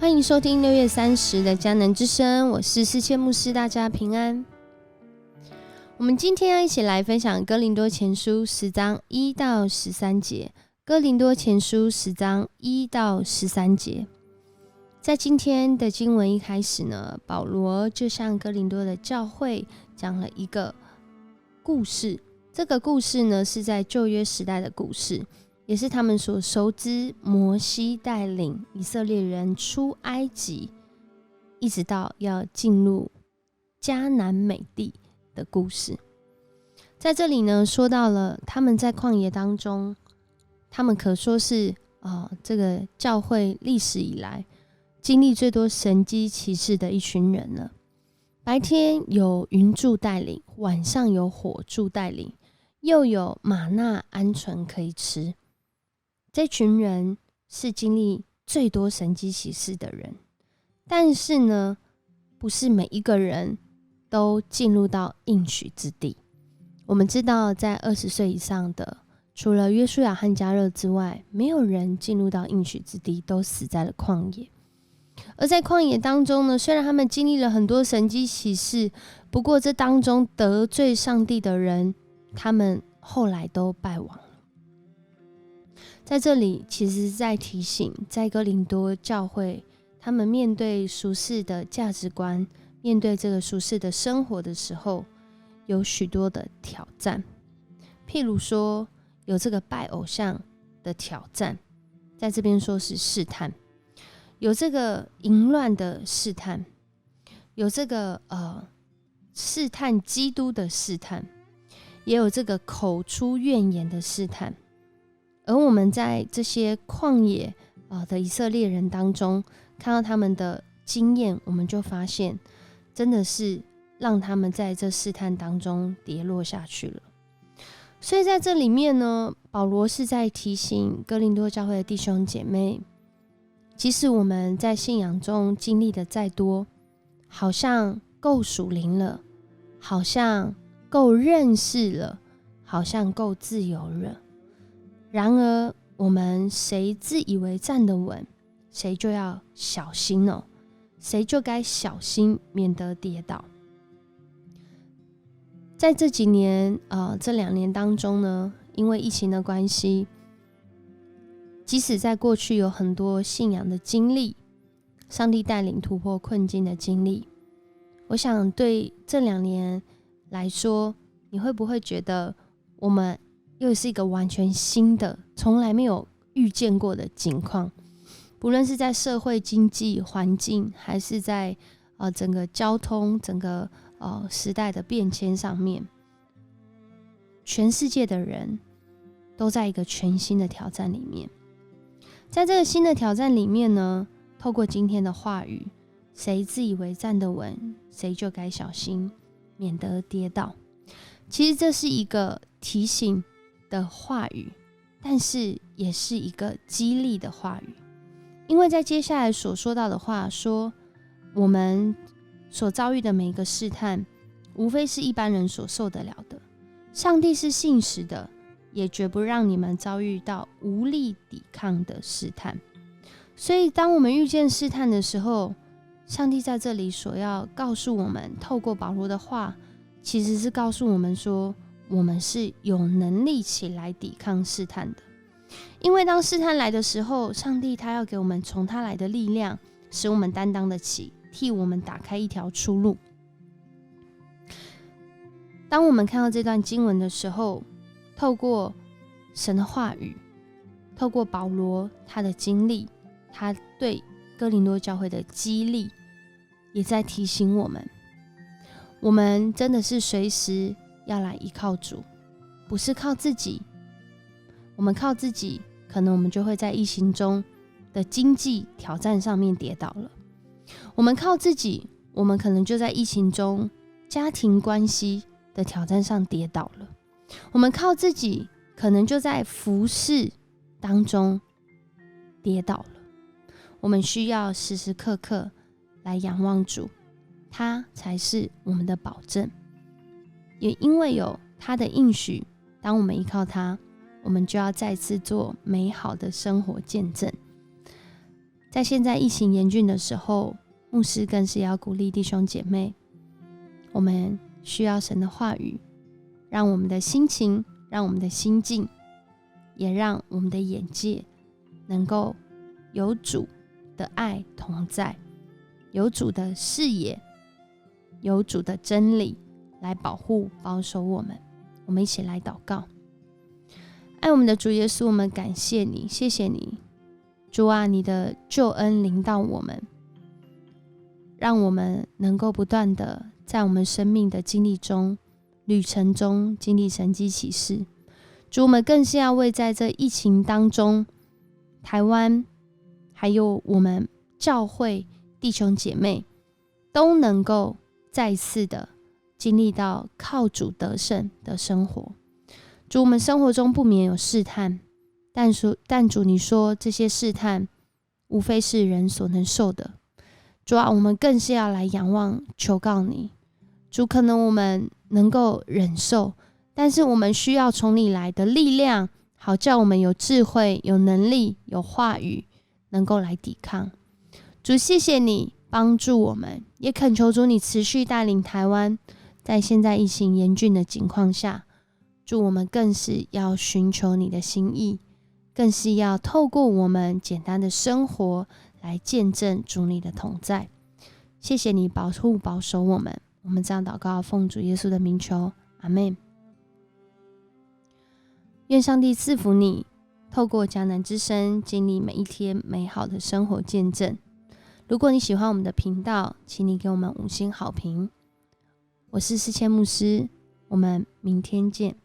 欢迎收听6月30的迦南之声，我是思谦牧师，大家平安。我们今天要一起来分享哥林多前书10章1到13节。哥林多前书10章1到13节，在今天的经文一开始呢，保罗就向哥林多的教会讲了一个故事。这个故事呢，是在旧约时代的故事，也是他们所熟知摩西带领以色列人出埃及，一直到要进入迦南美地的故事。在这里呢，说到了他们在旷野当中，他们可说是这个教会历史以来经历最多神迹奇事的一群人了。白天有云柱带领，晚上有火柱带领，又有玛纳鹌鹑可以吃。这群人是经历最多神迹奇事的人，但是呢，不是每一个人都进入到应许之地。我们知道在20岁以上的，除了约书亚和迦勒之外，没有人进入到应许之地，都死在了旷野。而在旷野当中呢，虽然他们经历了很多神迹奇事，不过这当中得罪上帝的人，他们后来都败亡了。在这里其实在提醒，在哥林多教会，他们面对俗世的价值观，面对这个俗世的生活的时候，有许多的挑战。譬如说有这个拜偶像的挑战，在这边说是试探，有这个淫乱的试探，有这个试探基督的试探，也有这个口出怨言的试探。而我们在这些旷野的以色列人当中，看到他们的经验，我们就发现真的是让他们在这试探当中跌落下去了。所以在这里面呢，保罗是在提醒哥林多教会的弟兄姐妹，即使我们在信仰中经历的再多，好像够属灵了，好像够认识了，好像够自由了，然而我们谁自以为站得稳，谁就要小心哦，谁就该小心，免得跌倒。在这几年这2年当中呢，因为疫情的关系，即使在过去有很多信仰的经历，上帝带领突破困境的经历，我想对这2年来说，你会不会觉得我们又是一个完全新的从来没有遇见过的境况？不论是在社会经济环境，还是在整个交通整个时代的变迁上面，全世界的人都在一个全新的挑战里面。在这个新的挑战里面呢，透过今天的话语，谁自以为站得稳，谁就该小心，免得跌倒。其实这是一个提醒的话语，但是也是一个激励的话语。因为在接下来所说到的话说，我们所遭遇的每一个试探，无非是一般人所受得了的。上帝是信实的，也绝不让你们遭遇到无力抵抗的试探。所以当我们遇见试探的时候，上帝在这里所要告诉我们，透过保罗的话，其实是告诉我们说，我们是有能力起来抵抗试探的。因为当试探来的时候，上帝他要给我们从他来的力量，使我们担当得起，替我们打开一条出路。当我们看到这段经文的时候，透过神的话语，透过保罗他的经历，他对哥林多教会的激励，也在提醒我们，我们真的是随时要来依靠主，不是靠自己。我们靠自己，可能我们就会在疫情中的经济挑战上面跌倒了。我们靠自己，我们可能就在疫情中家庭关系的挑战上跌倒了。我们靠自己，可能就在服事当中跌倒了。我们需要时时刻刻来仰望主，他才是我们的保证。也因为有他的应许，当我们依靠他，我们就要再次做美好的生活见证。在现在疫情严峻的时候，牧师更是要鼓励弟兄姐妹，我们需要神的话语，让我们的心情，让我们的心境，也让我们的眼界能够有主的爱同在，有主的视野，有主的真理来保护保守我们。我们一起来祷告。爱我们的主耶稣，我们感谢你，谢谢你，主啊，你的救恩临到我们，让我们能够不断的在我们生命的经历中、旅程中经历神迹奇事。主，我们更是要为在这疫情当中，台湾还有我们教会弟兄姐妹都能够再次的经历到靠主得胜的生活。主，我们生活中不免有试探，但主你说这些试探无非是人所能受的。主啊，我们更是要来仰望求告你。主，可能我们能够忍受，但是我们需要从你来的力量，好叫我们有智慧、有能力、有话语，能够来抵抗。主，谢谢你帮助我们，也恳求主你持续带领台湾，在现在疫情严峻的情况下，主，我们更是要寻求你的心意，更是要透过我们简单的生活来见证主你的同在。谢谢你保护保守我们，我们这样祷告，奉主耶稣的名求，阿们。愿上帝赐福你，透过迦南之声经历每一天美好的生活见证。如果你喜欢我们的频道，请你给我们5星好评。我是思谦牧师，我们明天见。